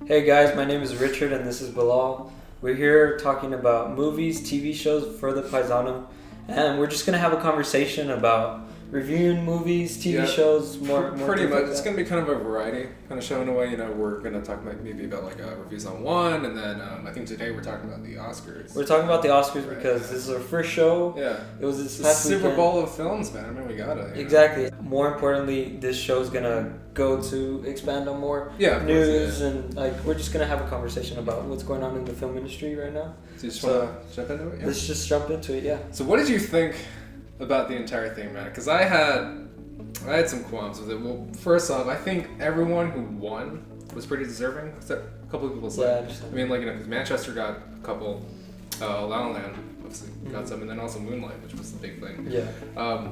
Hey guys, my name is Richard and this is Bilal. We're here talking about movies, TV shows for the Paisano, and we're just going to have a conversation about reviewing movies, TV shows, more pretty much. Like it's going to be kind of a variety kind of show in a way. You know, we're going to talk maybe about like reviews on one, and then I think today we're talking about the Oscars. We're talking about the Oscars because this is our first show. Yeah. It was this the past Super weekend. Bowl of films, man. I mean, we got it. Exactly. More importantly, this show is going to go to expand on more news and like we're just going to have a conversation about what's going on in the film industry right now. So you just want to jump into it? Yeah. Let's just jump into it, yeah. So what did you think about the entire thing, man? Because I had some qualms with it. Well, first off, I think everyone who won was pretty deserving. Except a couple of people said. Yeah, I mean, like, you know, because Manchester got a couple, La La Land obviously got some, and then also Moonlight, which was the big thing. Yeah.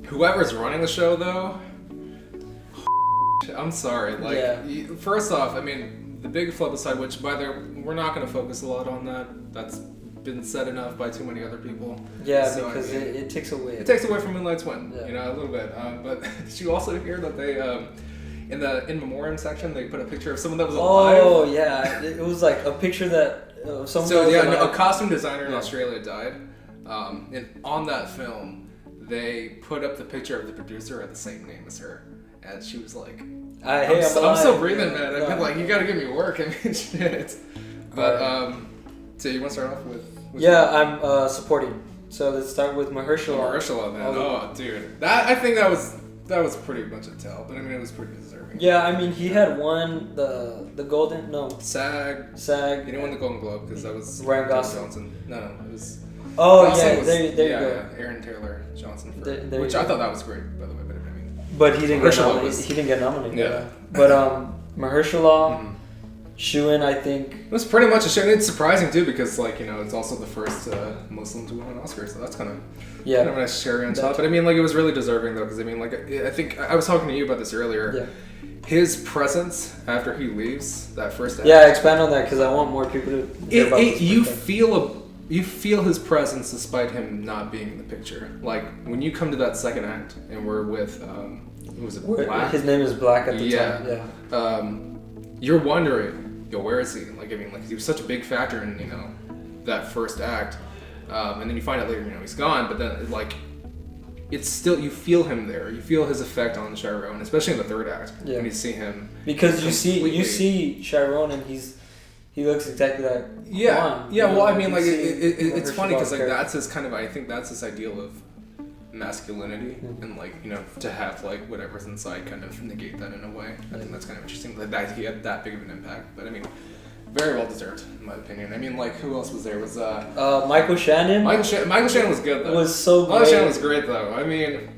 Whoever's running the show, though, I'm sorry. Like, first off, I mean, the big flip aside, which by the way, we're not going to focus a lot on that. That's been said enough by too many other people. Yeah, so, because I mean, it takes away. It takes away from Moonlight's win, you know, a little bit. But did you also hear that they, in the in memoriam section, they put a picture of someone that was alive? Oh yeah, it was like a picture that someone. So that was alive. a costume designer in Australia died, and on that film, they put up the picture of the producer had the same name as her, and she was like, I'm still breathing, man. I've been like, you gotta give me work. I mean, shit. But so you want to start off with? I'm supporting. So let's start with Mahershala. Mahershala, man. Oh, dude, I think that was pretty much a tell. But I mean, it was pretty deserving. Yeah, I mean, he had won the golden SAG. He didn't win the Golden Globe because that was Ryan Gosling. Johnson. No, it was. Oh yeah, there you go. Aaron Taylor Johnson, which I thought that was great, by the way. But he didn't get nominated. Yeah. But Mahershala. Shoo-in, I think. It was pretty much a show. It's surprising too because, like, you know, it's also the first Muslim to win an Oscar, so that's kind of a nice cherry on top. But I mean, like, it was really deserving though, because I mean, like, I think I was talking to you about this earlier. Yeah. His presence after he leaves that first act. Yeah, expand on that because I want more people to hear about this. You feel his presence despite him not being in the picture. Like when you come to that second act and we're with who was it? Black? His name is Black at the time. Yeah. You're wondering. Yo, where is he? Like, I mean, like, he was such a big factor in, you know, that first act. And then you find out later, you know, he's gone. But then, like, it's still, you feel him there. You feel his effect on Chiron, especially in the third act. Yeah. When you see him. Because you see Chiron and he looks exactly like Juan. Yeah, well, I mean, like, it's funny because, like, that's his kind of, I think that's his ideal of masculinity and, like, you know, to have, like, whatever's inside kind of negate that in a way. I think that's kind of interesting, like, that he had that big of an impact. But I mean, very well deserved in my opinion. I mean, like, who else was there? Was Michael Shannon. Michael Shannon was good though. Was so great. Michael Shannon was great though. I mean,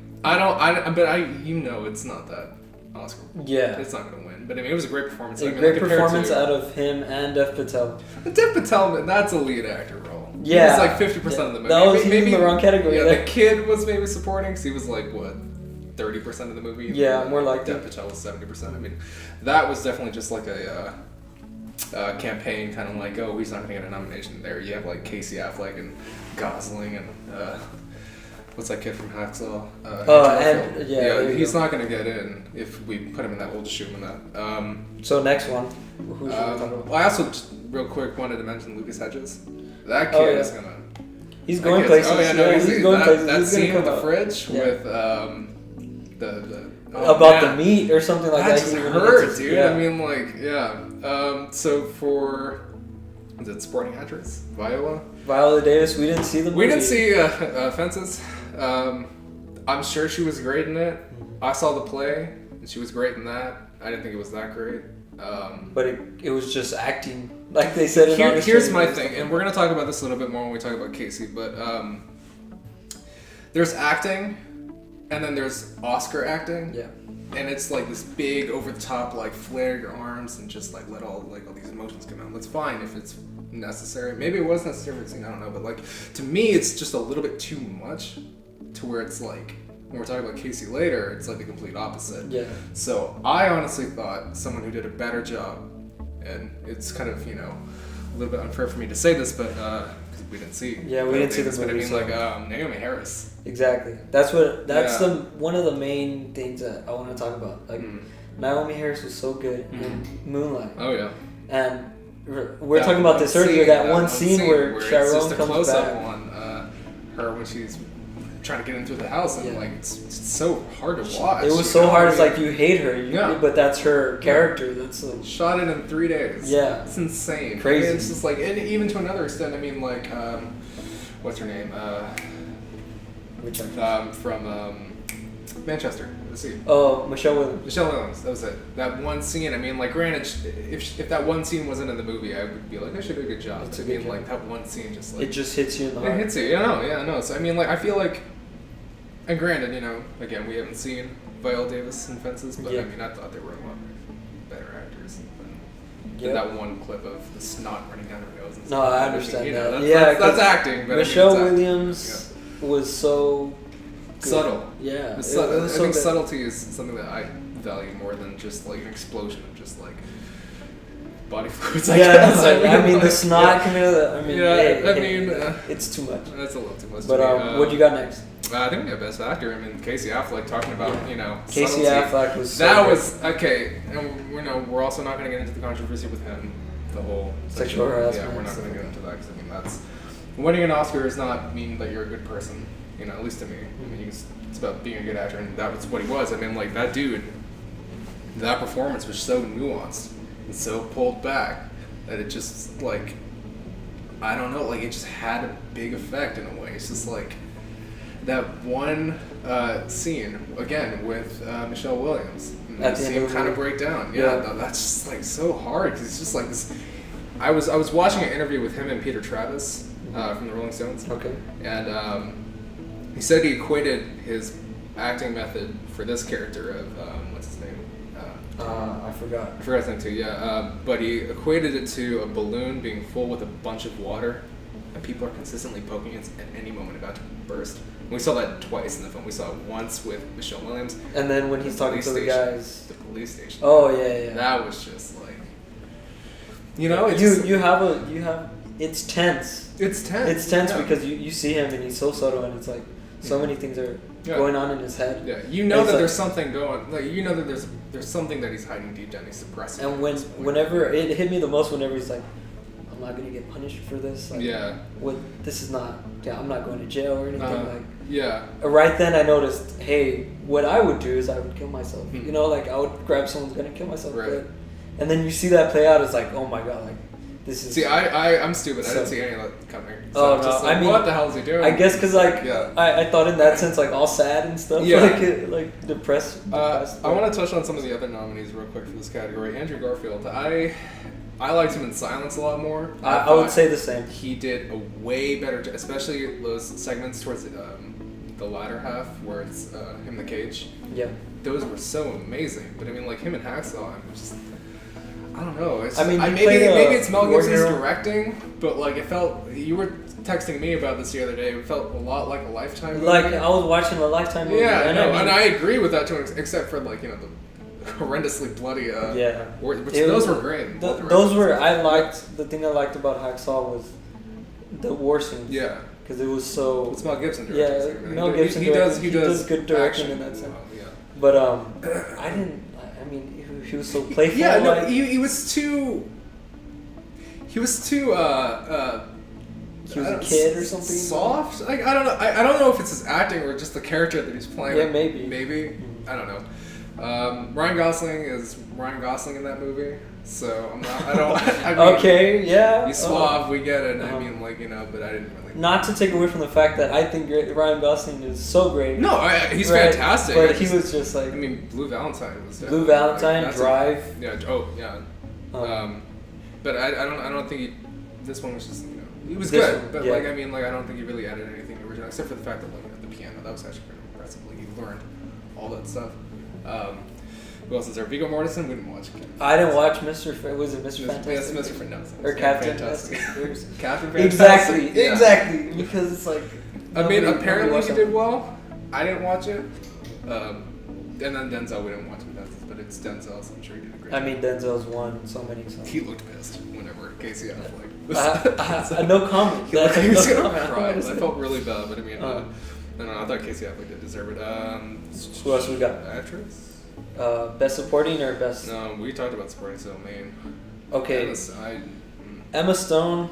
you know, it's not that Oscar. Yeah, it's not gonna win. But I mean, it was a great performance. Great performance out of him and Dev Patel. Dev Patel, that's a lead actor role. Yeah, he was like 50% of the movie. That was maybe in the wrong category. Yeah, the kid was maybe supporting because he was like what 30% of the movie. Yeah, more like Dev Patel was 70%. I mean, that was definitely just like a campaign, kind of like, oh, he's not going to get a nomination there. You have like Casey Affleck and Gosling and what's that kid from Hacksaw? He's not going to get in if we put him in that. We'll just shoot him in that. So next one. Who should we talk about? Well, I also just real quick wanted to mention Lucas Hedges. That kid is gonna. He's going places. Oh yeah, no, he's going places. That scene with the fridge with the meat or something like that. That just hurt, dude. Yeah. I mean, like, so for is it supporting actress Viola Davis? We didn't see the movie. We didn't see Fences. I'm sure she was great in it. I saw the play, and she was great in that. I didn't think it was that great. But it was just acting, like they said. Here's my thing, and we're gonna talk about this a little bit more when we talk about Casey. But there's acting, and then there's Oscar acting. Yeah. And it's like this big, over the top, like flare your arms and just like let all these emotions come out. That's fine if it's necessary. Maybe it was necessary for the scene. I don't know. But like to me, it's just a little bit too much, to where it's like. When we're talking about Casey later, it's like the complete opposite. Yeah. So I honestly thought someone who did a better job, and it's kind of, you know, a little bit unfair for me to say this, but because we didn't see. Yeah, we didn't see the movie. But I mean, like Naomi Harris. Exactly. That's one of the main things that I want to talk about. Like Naomi Harris was so good in Moonlight. Oh yeah. And we're talking about this earlier. That one scene where Sharon it's just a comes close-up back on her when she's trying to get into the house, and like it's so hard to watch. It was so hard. It's like you hate her, but that's her character. That's like, shot it in 3 days. Yeah, it's insane. Crazy. I mean, it's just like, and even to another extent. I mean, like, what's her name? Which one? From Manchester. Let's see. Oh, Michelle Williams. Michelle Williams. That was it. That one scene. I mean, like, granted, if that one scene wasn't in the movie, I would be like, I should do a good job. I mean, like, that one scene just like it just hits you in the heart. It hits you. Yeah, no. So I mean, like, I feel like, and granted, again, we haven't seen Viola Davis in Fences, but I mean, I thought they were a lot better actors than that one clip of the snot running down her nose. And no, I understand that. That's acting. But Michelle Williams was so good. Subtle. Yeah, I think subtlety is something that I value more than just like an explosion of just like body fluids. I mean, the snot coming out of it's too much. That's a little too much. But what you got next? I think we have Best Actor. I mean, Casey Affleck talking about Casey subtlety. Affleck was was okay, and we're also not going to get into the controversy with him, the whole sexual harassment. Yeah, we're not going to get into that because I mean that's winning an Oscar does not mean that you're a good person. At least to me. I mean, it's about being a good actor, and that was what he was. I mean, like that dude, that performance was so nuanced and so pulled back that it just like, I don't know, like it just had a big effect in a way. It's just like that one scene again with Michelle Williams. And you see him kind of break down. Yeah, that's just like so hard because it's just like this. I was watching an interview with him and Peter Travis from the Rolling Stones. Okay. And he said he equated his acting method for this character of what's his name? I forgot. I forgot his name too. Yeah, but he equated it to a balloon being full with a bunch of water, and people are consistently poking it at any moment about to burst. And we saw that twice in the film. We saw it once with Michelle Williams, and then when he's talking to the guys, the police station. Oh yeah. That was just like, it's tense. It's tense. It's tense because you see him and he's so subtle, and it's like so many things are going on in his head. Yeah, that there's something going. Like that there's something that he's hiding deep down. He's suppressing. And whenever it hit me the most, whenever he's like, I'm not gonna get punished for this. Like, this is not. Yeah, I'm not going to jail or anything. Right then I noticed, hey, what I would do is I would kill myself. Mm-hmm. Like I would grab someone's gun and kill myself. Right. And then you see that play out. It's like, oh my god, like. This is I'm stupid. I didn't see any of that coming. So no! I mean, what the hell is he doing? I guess because I thought in that sense all sad and stuff. Yeah. Like depressed. I want to touch on some of the other nominees real quick for this category. Andrew Garfield. I liked him in Silence a lot more. I would say the same. He did a way better, especially those segments towards the latter half where it's him in the cage. Yeah. Those were so amazing. But I mean, like him and Hacksaw, I'm just. I don't know. Maybe it's Mel Gibson's directing, but like it felt. You were texting me about this the other day. It felt a lot like a Lifetime movie. Like I was watching a Lifetime movie. Yeah, and I agree with that too, except for like the horrendously bloody. Those were great. Those were. I liked the thing I liked about Hacksaw was the war scenes. Yeah. Because it was so. It's Mel Gibson directing. Yeah, Mel Gibson. He does good direction in that sense. Well, yeah. But I didn't. I mean. He was so playful. Yeah, no, he was too. He was too. He was a kid or something. Soft. Like I don't know. I don't know if it's his acting or just the character that he's playing. Yeah, maybe. Mm-hmm. I don't know. Ryan Gosling is Ryan Gosling in that movie, so I'm not. I mean, okay. Yeah. He's suave. We get it. I mean, like but I didn't really. Not to take away from the fact that I think Ryan Gosling is so great. No, he's fantastic. But he was just like. I mean, Blue Valentine was. Blue Valentine, Drive. But I don't think this one was just he was good, but I don't think he really added anything original except for the fact that the piano that was actually kind of impressive. Like he learned all that stuff. Who else is there? Viggo Mortensen. We didn't watch it. I didn't watch Mr. Was it Mr. Fantastic? Yes, Mr. Fantastic. Or Captain Fantastic. Captain Fantastic. Exactly. Because it's like. I mean, apparently he did well. I didn't watch it. And then Denzel, we didn't watch it, but it's Denzel, so I'm sure he did a great job. I mean, Denzel's won so many. He looked pissed whenever Casey Affleck. No comment. He was gonna cry. I felt really bad, but I mean, I don't know. I thought Casey Affleck did deserve it. Who else we got? Actress. Best supporting or best? No, we talked about supporting, so main. Okay. Emma Stone,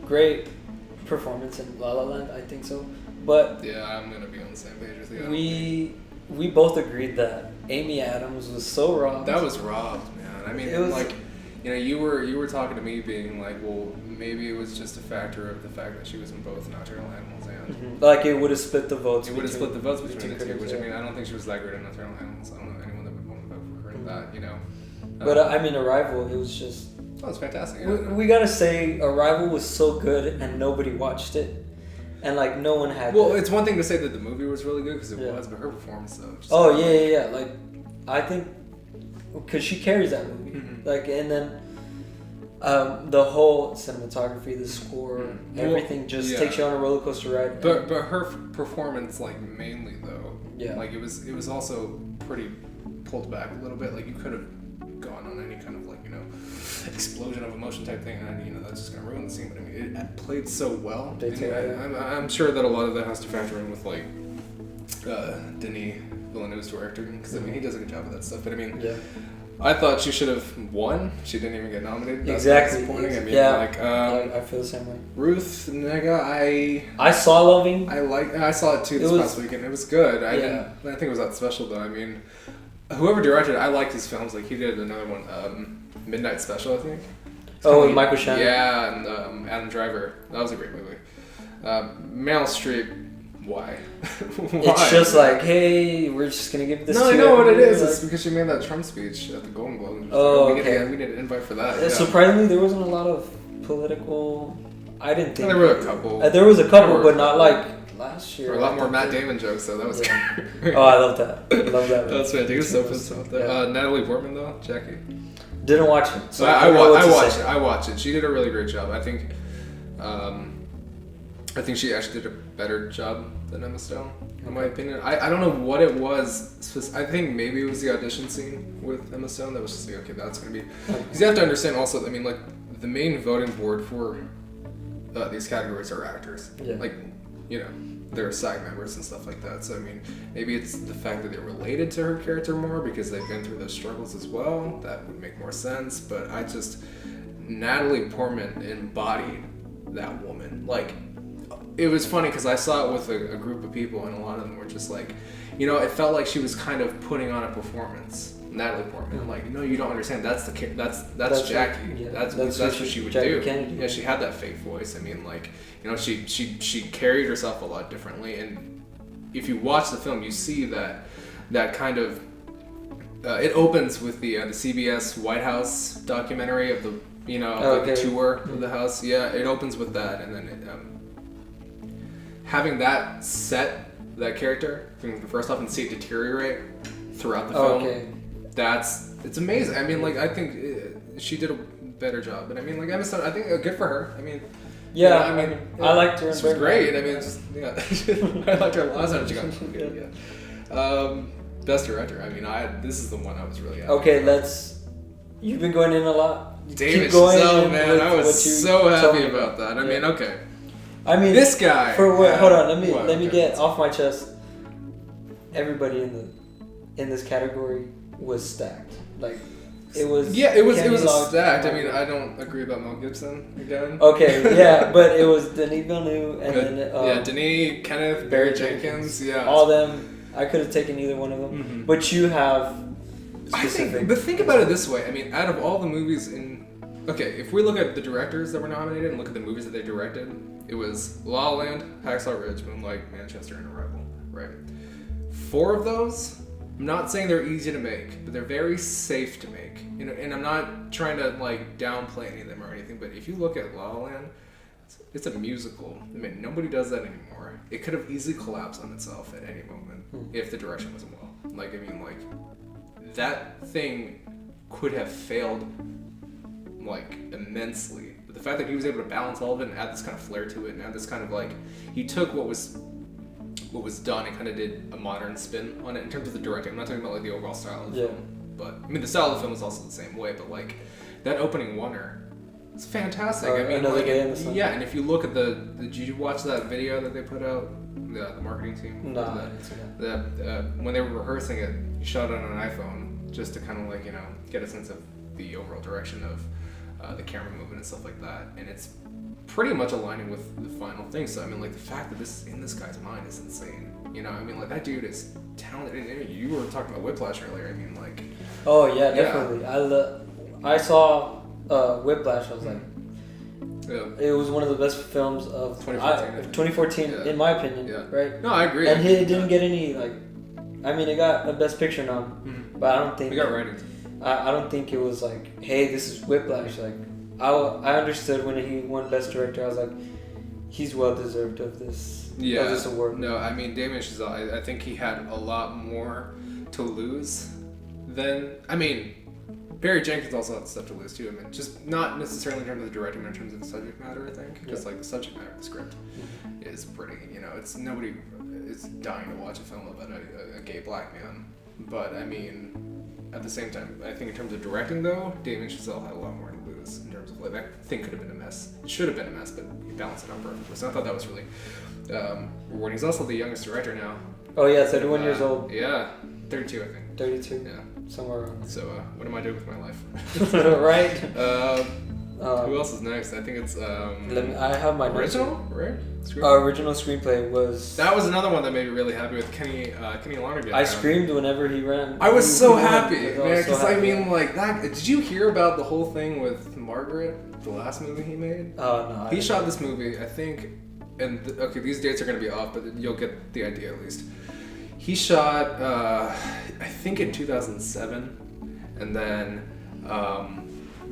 great performance in La La Land, I think so. But yeah, I'm gonna be on the same page with you. We both agreed that Amy Adams was so robbed. That was robbed, man. I mean, it was, like, you know, you were talking to me being like, well, maybe it was just a factor of the fact that she was in both Nocturnal Animals and like it would have split the votes. It would have split the votes between the two. Which, I mean, I don't think she was that great in Nocturnal Animals. I don't know anyone that would want to vote for her in that. You know. But I mean, Arrival, it was just. Oh, it's fantastic. We gotta say, Arrival was so good and nobody watched it, and like no one had. Well, it's one thing to say that the movie was really good because it was, but her performance though. Oh yeah. Like, I think because she carries that movie, like, and then the whole cinematography, the score, everything just takes you on a roller coaster ride. But her performance, like, mainly though, like it was also pretty pulled back a little bit. Like, you could have gone on any kind of, like, you know, explosion of emotion type thing, and, you know, that's just gonna ruin the scene. But I mean, it played so well. I'm sure that a lot of that has to factor in with, like, Denis Villeneuve's director, because I mean, he does a good job of that stuff. But I mean, I thought she should have won. She didn't even get nominated. That's disappointing. I mean, like, I feel the same way. Ruth Negga, I saw Loving. I saw it too this past weekend. It was good. I think it was that special though. I mean, whoever directed it, I liked his films. Like, he did another one, Midnight Special, I think. With Michael Shannon. Yeah, and Adam Driver. That was a great movie. Meryl Streep. Why? It's just like, hey, we're just gonna give this. No, I know what it is. It's because she made that Trump speech at the Golden Globes. Oh, we need an invite for that. Surprisingly, there wasn't a lot of political. I didn't think there were a couple. There was a couple, but not like last year. Or a lot more Matt Damon jokes, though. That was. Oh, I love that. I love that. That's fantastic. He was so pissed about that. Natalie Portman, though, Jackie. Didn't watch it. So I watched it. She did a really great job. I think she actually did a better job than Emma Stone, in my opinion. I don't know what it was. I think maybe it was the audition scene with Emma Stone that was just like, okay, that's going to be... Because you have to understand also, I mean, like, the main voting board for these categories are actors. Yeah. Like, you know, they're SAG members and stuff like that. So, I mean, maybe it's the fact that they're related to her character more because they've been through those struggles as well. That would make more sense. But Natalie Portman embodied that woman. Like, it was funny because I saw it with a group of people, and a lot of them were just like, you know, it felt like she was kind of putting on a performance. Natalie Portman, like, no, you don't understand. That's Jackie. That's what she would Jackie do. Kennedy. Yeah, she had that fake voice. I mean, like, you know, she carried herself a lot differently. And if you watch the film, you see that kind of. It opens with the CBS White House documentary of the the tour of the house. Yeah, it opens with that, and then having that that character from the first off and see it deteriorate throughout the film. It's amazing. I mean, like, I think she did a better job, but I mean, like, Emma Stone, I think good for her. I mean, I liked her. She was great. I mean, I liked her last time she got good. Yeah. Best director. I mean, this is the one I was really happy about. You've been going in a lot. David Chazelle, man, I was so happy about that. I mean, okay. I mean, this guy. Hold on. Let me get off my chest. Everybody in this category was stacked. Like, it was. Yeah, it was stacked. I mean, I don't agree about Mel Gibson again. Okay, yeah, but it was Denis Villeneuve and then Denis, Kenneth, Barry Jenkins, all them. I could have taken either one of them, mm-hmm. But you have. But think about it this way. I mean, out of all the movies if we look at the directors that were nominated and look at the movies that they directed, it was La La Land, Hacksaw Ridge, Moonlight, Manchester, and Arrival, right? 4 of those, I'm not saying they're easy to make, but they're very safe to make. You know, and I'm not trying to, like, downplay any of them or anything, but if you look at La La Land, it's a musical. I mean, nobody does that anymore. It could have easily collapsed on itself at any moment if the direction wasn't well. Like, I mean, like, that thing could have failed, like, immensely. But the fact that he was able to balance all of it and add this kind of flair to it and add this kind of, like, he took what was done and kind of did a modern spin on it in terms of the directing. I'm not talking about, like, the overall style of the film. But, I mean, the style of the film is also the same way, but, like, that opening oneer, it's fantastic. I mean, like, and if you look at did you watch that video that they put out, the marketing team? No. When they were rehearsing it, you shot it on an iPhone just to kind of, like, you know, get a sense of the overall direction of the camera movement and stuff like that, and it's pretty much aligning with the final thing. So I mean, like the fact that this is in this guy's mind is insane. You know, I mean, like that dude is talented. And you were talking about Whiplash earlier. I mean, like. Oh yeah, definitely. I saw Whiplash. I was like, it was one of the best films of 2014 in my opinion. Yeah. Right? No, I agree. And it didn't get any like. I mean, it got a Best Picture nom, but I don't think. It got writing. I don't think it was like, hey, this is Whiplash. Like, I understood when he won Best Director. I was like, he's well deserved of this. Yeah. Of this award. No, I mean Damien Chazelle. I think he had a lot more to lose than. I mean, Barry Jenkins also had stuff to lose too. I mean, just not necessarily in terms of the directing, but in terms of the subject matter. I think because like the subject matter of the script is pretty. You know, it's nobody is dying to watch a film about a gay black man. But I mean. At the same time, I think in terms of directing, though, Damien Chazelle had a lot more to lose in terms of like that thing could have been a mess. It should have been a mess, but he balanced it out perfectly. So I thought that was really rewarding. He's also the youngest director now. Oh yeah, 31 years old. Yeah, 32 I think. 32. Yeah, somewhere around there. So what am I doing with my life? Right. Who else is next? I think it's. I have my original, right? Original screenplay was. That was another one that made me really happy with Kenny Lonergan. I screamed whenever he ran. I was so happy, man. Because I mean, like that. Did you hear about the whole thing with Margaret, the last movie he made? Oh no. He shot this movie, I think, and okay, these dates are going to be off, but you'll get the idea at least. He shot, I think, in 2007, and then.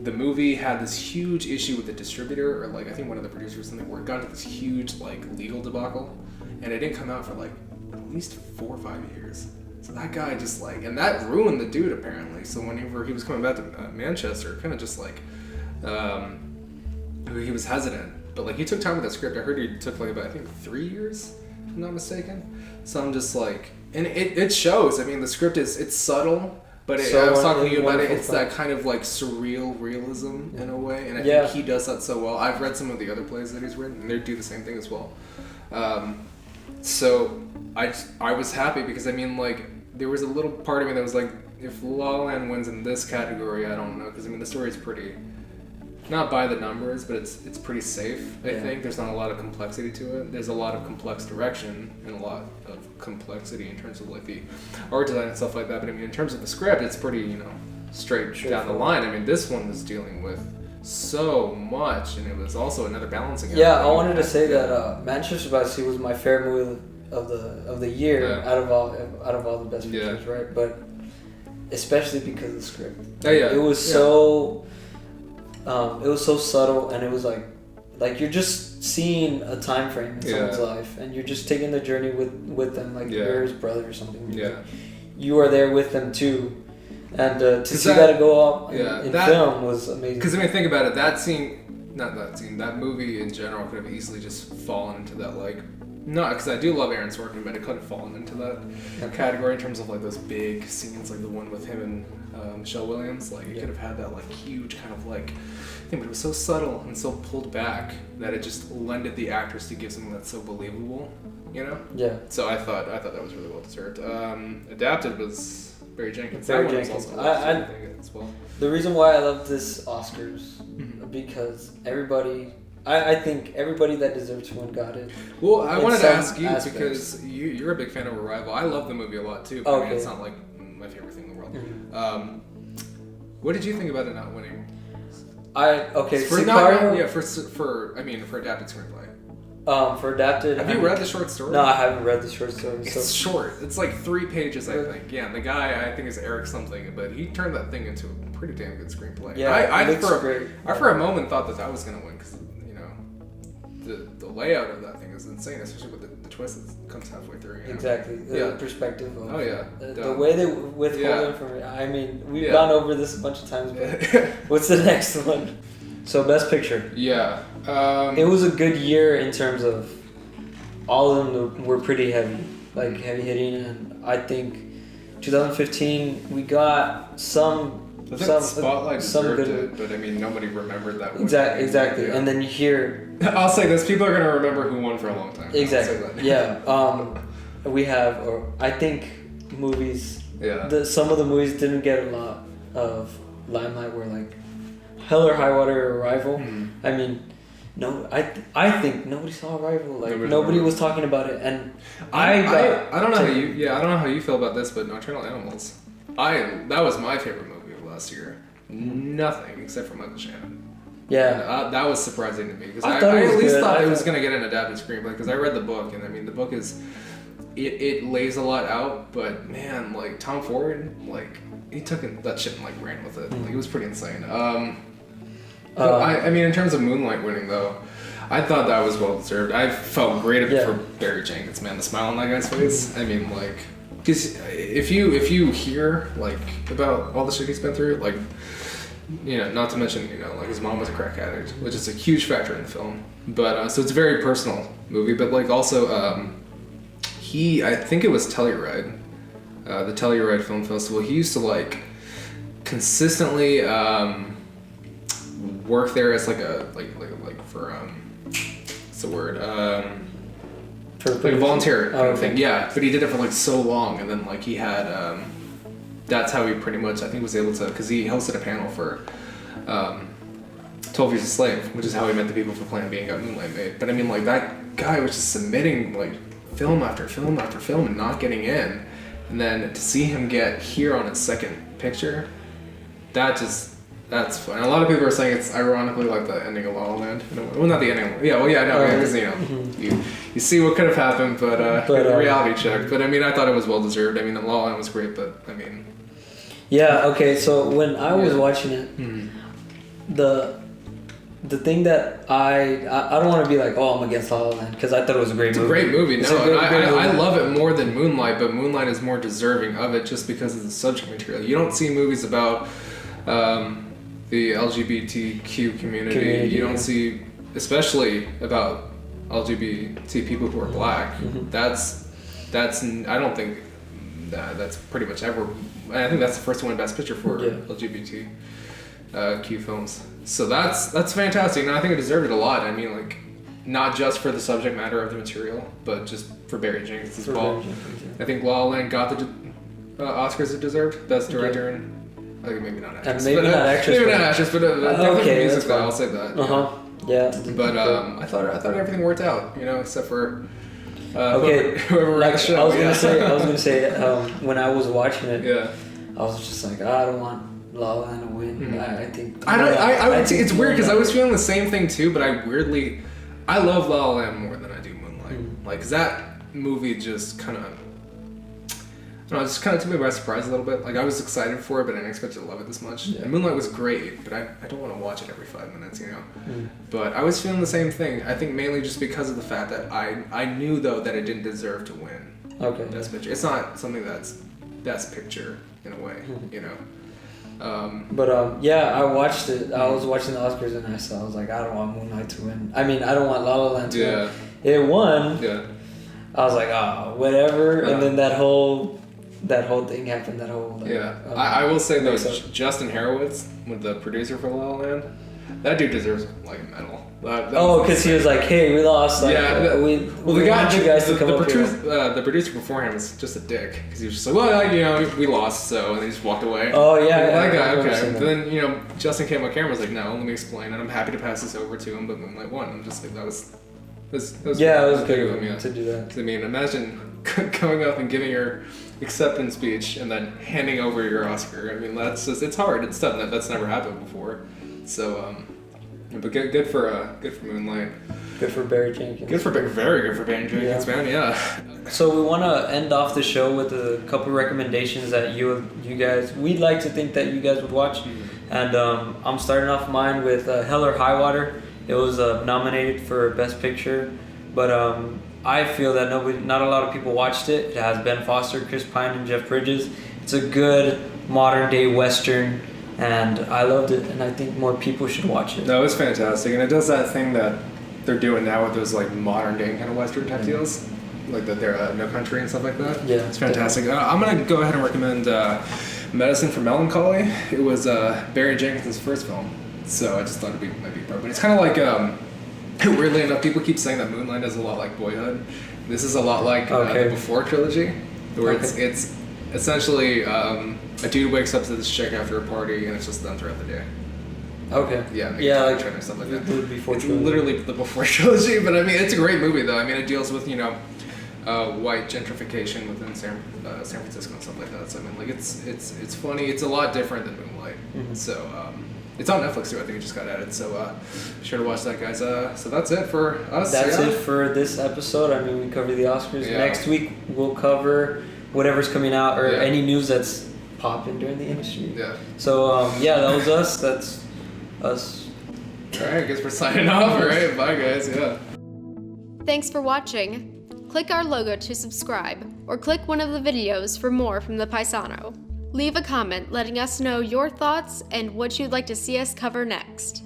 The movie had this huge issue with the distributor, or like I think one of the producers or something, where it got into this huge like legal debacle, and it didn't come out for like at least 4 or 5 years. So that guy just like, and that ruined the dude apparently. So whenever he was coming back to Manchester, kind of just like, he was hesitant, but like he took time with that script. I heard he took like about I think 3 years, if I'm not mistaken. So I'm just like, and it shows. I mean, the script it's subtle. But I was talking to you about it. It's that kind of like surreal realism in a way, and I think he does that so well. I've read some of the other plays that he's written, and they do the same thing as well. So I was happy because I mean, like there was a little part of me that was like, if La La Land wins in this category, I don't know, because I mean the story is pretty, not by the numbers, but it's pretty safe. I think there's not a lot of complexity to it. There's a lot of complex direction and a lot of complexity in terms of like the art design and stuff like that. But I mean, in terms of the script, it's pretty straight down the line. I mean, this one was dealing with so much, and it was also another balancing act. Yeah, I wanted to say that Manchester by the Sea was my favorite movie of the year out of all the best pictures, right? But especially because of the script. It was so. It was so subtle, and it was like you're just seeing a time frame in someone's life, and you're just taking the journey with them, like you're his brother or something. Yeah, you are there with them too, and to see that go up in film was amazing. Because I mean, think about it. That movie in general could have easily just fallen into that like. No, because I do love Aaron Sorkin, but it could have fallen into that category in terms of like those big scenes, like the one with him and Michelle Williams. Like it could have had that like huge kind of like thing, but it was so subtle and so pulled back that it just lended the actors to give something that's so believable, Yeah. So I thought that was really well deserved. Adapted was Barry Jenkins. Barry Jenkins. As well. The reason why I love this Oscars because I think everybody that deserved to win got it. Well, I wanted to ask you because you're a big fan of Arrival. I love the movie a lot too, but I mean, it's not like my favorite thing in the world. Mm-hmm. What did you think about it not winning? For adapted screenplay. For adapted. Have you read the short story? No, I haven't read the short story. It's short. It's like 3 pages, I think. Yeah, and the guy I think is Eric something, but he turned that thing into a pretty damn good screenplay. Yeah, I for a moment thought that was going to win because the layout of that thing is insane, especially with the twist that comes halfway through. Exactly. The perspective of the way they withhold information. I mean, we've gone over this a bunch of times, but what's the next one? So Best Picture. Yeah. It was a good year in terms of all of them were pretty heavy hitting, and I think 2015 we got some. I think Spotlight deserved it, but I mean, nobody remembered that one. Exactly. Yeah. And then you hear... I'll say this, people are going to remember who won for a long time. Exactly. Yeah. We have, I think, movies... Yeah. Some of the movies didn't get a lot of limelight where, like, Hell or High Water, Arrival. I mean, no, I think nobody saw Arrival. Like nobody was talking about it, and I don't know how you I don't know how you feel about this, but Nocturnal Animals, that was my favorite movie of last year. Nothing except for Michael Shannon. Yeah, that was surprising to me because I at least thought it was gonna get an adapted screenplay because I read the book, and I mean the book is it lays a lot out, but man, like Tom Ford, like he took that shit and like ran with it. Like, it was pretty insane. I mean, in terms of Moonlight winning though, I thought that was well deserved. I felt great for Barry Jenkins, man. The smile on that guy's face. I mean, like, because if you hear like about all the shit he's been through, like, you know, not to mention, you know, like his mom was a crack addict, which is a huge factor in the film. But so it's a very personal movie. But like also, I think it was Telluride, the Telluride Film Festival. He used to like consistently work there as like for what's the word, like a volunteer kind of thing. Yeah, but he did it for like so long, and then like he had that's how he pretty much, I think, was able to, because he hosted a panel for 12 Years a Slave, which is how he met the people for Plan B and got Moonlight made. But I mean, like, that guy was just submitting like film after film after film and not getting in, and then to see him get here on his second picture, that's fun. A lot of people are saying it's ironically like the ending of La La Land. Well, not the ending. Yeah, well, yeah, no, because you know, you see what could have happened, but the reality check. But I mean, I thought it was well deserved. I mean, La La Land was great, but I mean. Yeah. Okay. So when I was watching it, the thing that I don't want to be like, oh, I'm against La La Land, because I thought it was a great movie. It's a great movie. It's no, great movie. I love it more than Moonlight, but Moonlight is more deserving of it just because of the subject material. You don't see movies about the LGBTQ community. You don't see, especially about LGBT people who are black. That's I don't think that's pretty much ever. I think that's the first one Best Picture for LGBTQ films. So that's fantastic, and I think it deserved it a lot. I mean, like, not just for the subject matter of the material, but just for Barry Jenkins as well. I think La La Land got the Oscars it deserved, Best Director and maybe not actress. Maybe not actress. Maybe not actress, but okay, music style, I'll say that. Yeah. But I thought everything worked out, you know, except for whoever ran the show. I was gonna say when I was watching it, I was just like, I don't want La La Land to win. I think it's weird because I was feeling the same thing too, but I love La La Land more than I do Moonlight. Like, 'cause that movie just kind of, I don't know, it just kind of took me by surprise a little bit. Like, I was excited for it, but I didn't expect to love it this much. Yeah. And Moonlight was great, but I don't want to watch it every 5 minutes, you know? But I was feeling the same thing. I think mainly just because of the fact that I knew, though, that it didn't deserve to win Best Picture. It's not something that's Best Picture, in a way, you know? I watched it. I was watching the Oscars, and I was like, I don't want Moonlight to win. I mean, I don't want La La Land to win. It won. Yeah. I was like, whatever. And then that whole thing happened. I will say though, Justin Harowitz, with the producer for La La Land, that dude deserves like a medal. Because he was like, hey, we lost. Like, the producer beforehand was just a dick, because he was just like, well, you know, we lost, so, and he just walked away. Oh yeah, that guy. Okay. But then, you know, Justin came on camera, was like, no, let me explain, and I'm happy to pass this over to him. But Moonlight won. I'm just like, it was good of him to do that. I mean, imagine going up and giving your acceptance speech and then handing over your Oscar. I mean, it's hard. It's tough. That's never happened before. So, but good for Moonlight. Good for Barry Jenkins. Very good for Barry Jenkins, man. Yeah. So we want to end off the show with a couple recommendations that you guys, we'd like to think that you guys would watch, and I'm starting off mine with Hell or High Water. It was nominated for Best Picture, but I feel that not a lot of people watched it. It has Ben Foster, Chris Pine, and Jeff Bridges. It's a good modern day Western, and I loved it, and I think more people should watch it. No, it's fantastic, and it does that thing that they're doing now with those like modern day kind of Western type deals, like that they're No Country and stuff like that. Yeah, it's fantastic. I'm gonna go ahead and recommend Medicine for Melancholy. It was Barry Jenkins' first film, so I just thought it might be part. But it's kind of like weirdly enough, people keep saying that Moonlight is a lot like Boyhood. This is a lot like the Before trilogy, where it's essentially a dude wakes up to this chick after a party, and it's just them throughout the day. Okay. Yeah, like or stuff like that. the before It's trilogy. literally the before trilogy, but I mean, it's a great movie though. I mean, it deals with white gentrification within San Francisco and stuff like that. So I mean, like it's funny. It's a lot different than Moonlight. Mm-hmm. So it's on Netflix too. I think it just got added. So be sure to watch that, guys. So that's it for us. That's it for this episode. I mean, we covered the Oscars. Yeah. Next week we'll cover whatever's coming out or Yeah. any news that's popping during the industry. Yeah. So that was us. That's us. All right. I guess we're signing off. All right. Bye, guys. Yeah. Thanks for watching. Click our logo to subscribe, or click one of the videos for more from the Paisano. Leave a comment letting us know your thoughts and what you'd like to see us cover next.